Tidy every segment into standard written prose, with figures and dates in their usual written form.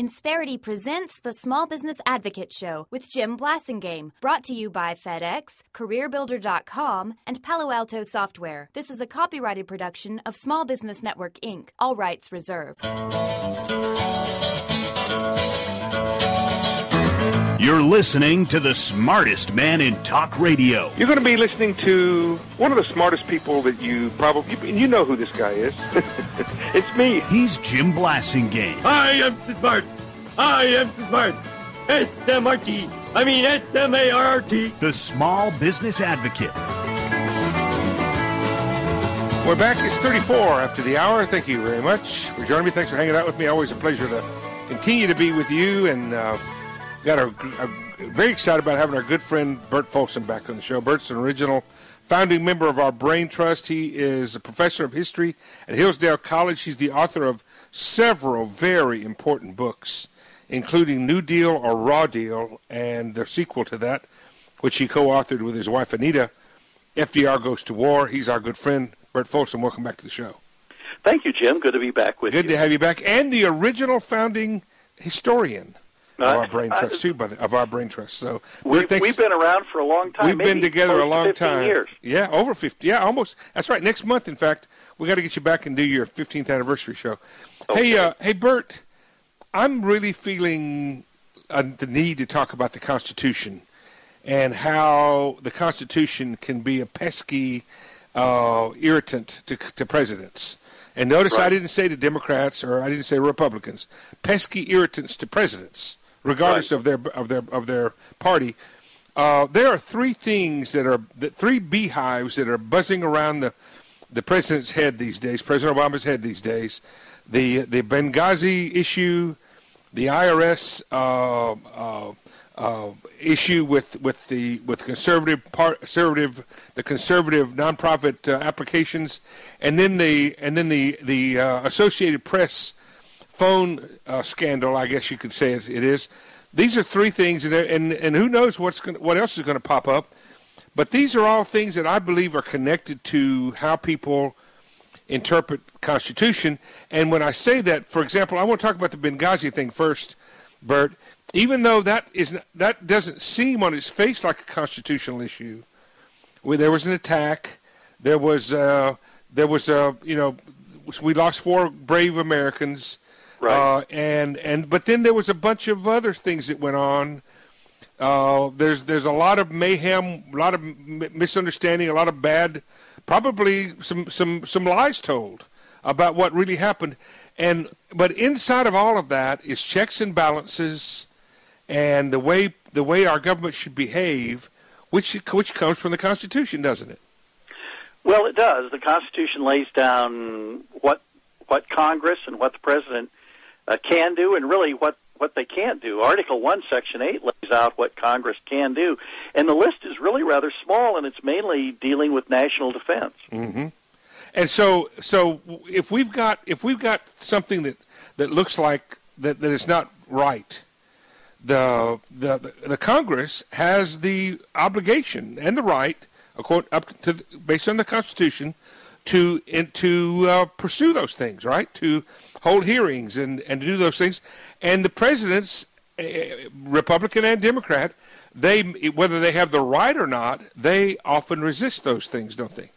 Insperity presents the Small Business Advocate Show with Jim Blasingame, brought to you by FedEx, CareerBuilder.com, and Palo Alto Software. This is a copyrighted production of Small Business Network, Inc., all rights reserved. You're listening to the smartest man in talk radio. You're going to be listening to one of the smartest people that you know who this guy is. It's me. He's Jim Blasingame. I am smart. I am smart. S-M-R-T. I mean S-M-A-R-R-T. The Small Business Advocate. We're back. It's 34 after the hour. Thank you very much for joining me. Thanks for hanging out with me. Always a pleasure to continue to be with you. And very excited about having our good friend Burt Folsom back on the show. Burt's an original founding member of our Brain Trust. He is a professor of history at Hillsdale College. He's the author of several very important books, including New Deal or Raw Deal, and the sequel to that, which he co-authored with his wife Anita, FDR Goes to War. He's our good friend, Burt Folsom. Welcome back to the show. Thank you, Jim. Good to be back with you. Good to have you back. And the original founding historian of our Brain Trust, too, of our Brain Trust. So we've been around for a long time. We've been together a long 15 time. Years. Yeah, over 50. Yeah, almost. That's right. Next month, in fact, we got to get you back and do your 15th anniversary show. Okay. Hey, Burt, I'm really feeling the need to talk about the Constitution and how the Constitution can be a pesky irritant to presidents. And notice I didn't say to Democrats or I didn't say Republicans. Pesky irritants to presidents, regardless of their party. There are three beehives that are buzzing around the president's head these days, President Obama's head these days. The Benghazi issue, the IRS issue with the conservative nonprofit applications, and then the Associated Press phone scandal, I guess you could say it is. These are three things, and who knows what else is going to pop up. But these are all things that I believe are connected to how people interpret the Constitution. And when I say that, for example, I want to talk about the Benghazi thing first, Burt. Even though that doesn't seem on its face like a constitutional issue, where there was an attack, we lost 4 brave Americans, right? But then there was a bunch of other things that went on. There's a lot of mayhem, a lot of misunderstanding, a lot of bad, probably some lies told about what really happened. But inside of all of that is checks and balances, and the way our government should behave, which comes from the Constitution, doesn't it? Well, it does. The Constitution lays down what Congress and what the president can do, and really what they can't do. Article 1, Section 8 lays out what Congress can do, and the list is really rather small, and it's mainly dealing with national defense. Mm-hmm. And so if we've got something that looks like that is not right, the Congress has the obligation and the right, based on the Constitution, to pursue those things, right? To hold hearings and to do those things. And the presidents, Republican and Democrat, whether they have the right or not, they often resist those things, don't they?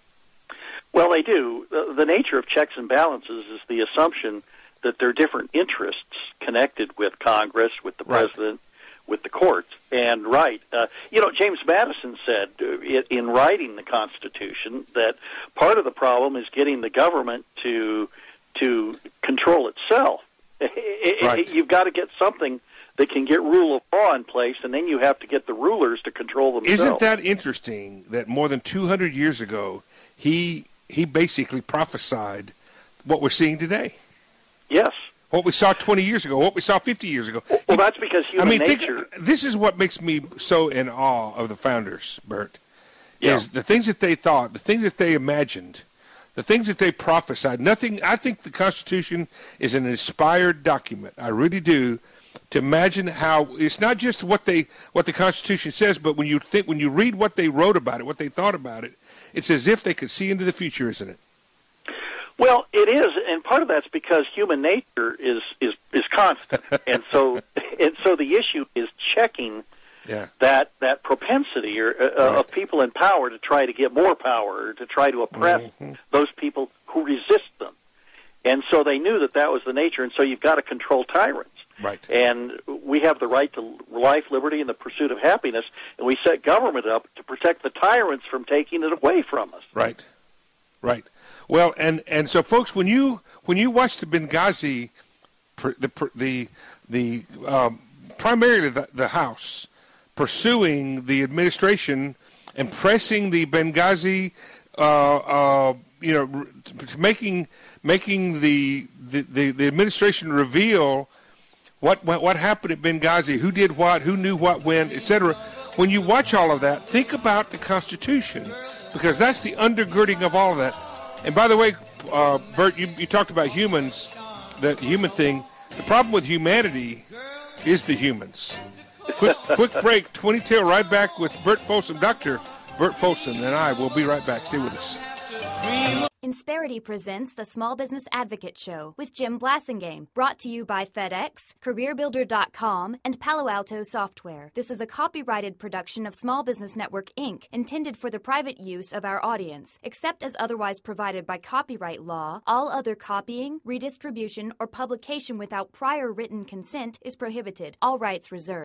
Well, they do. The nature of checks and balances is the assumption that there are different interests connected with Congress, with the president, with the courts. And James Madison said in writing the Constitution that part of the problem is getting the government to control itself. You've got to get something that can get rule of law in place, and then you have to get the rulers to control themselves. Isn't that interesting that more than 200 years ago he basically prophesied what we're seeing today? Yes. What we saw 20 years ago, what we saw 50 years ago. Well, that's because human nature... This is what makes me so in awe of the founders, Burt, is the things that they thought, the things that they imagined, the things that they prophesied. I think the Constitution is an inspired document. I really do. To imagine how it's not just what the Constitution says, but when you read what they wrote about it, what they thought about it, it's as if they could see into the future, isn't it? Well, it is, and part of that's because human nature is constant, and so the issue is checking that propensity of people in power to try to get more power, to try to oppress those people who resist them, and so they knew that was the nature, and so you've got to control tyrants. Right. And we have the right to life, liberty, and the pursuit of happiness, and we set government up to protect the tyrants from taking it away from us. Right. Right. Well, and so, folks, when you watch the Benghazi, primarily the House pursuing the administration and pressing the Benghazi, making the administration reveal what happened at Benghazi, who did what, who knew what when, etc. When you watch all of that, think about the Constitution, because that's the undergirding of all of that. And by the way, Burt, you talked about humans, the human thing. The problem with humanity is the humans. Quick break, 22, right back with Burt Folsom. Dr. Burt Folsom and I will be right back. Stay with us. Insperity presents the Small Business Advocate Show with Jim Blasingame, brought to you by FedEx, CareerBuilder.com, and Palo Alto Software. This is a copyrighted production of Small Business Network, Inc., intended for the private use of our audience. Except as otherwise provided by copyright law, all other copying, redistribution, or publication without prior written consent is prohibited. All rights reserved.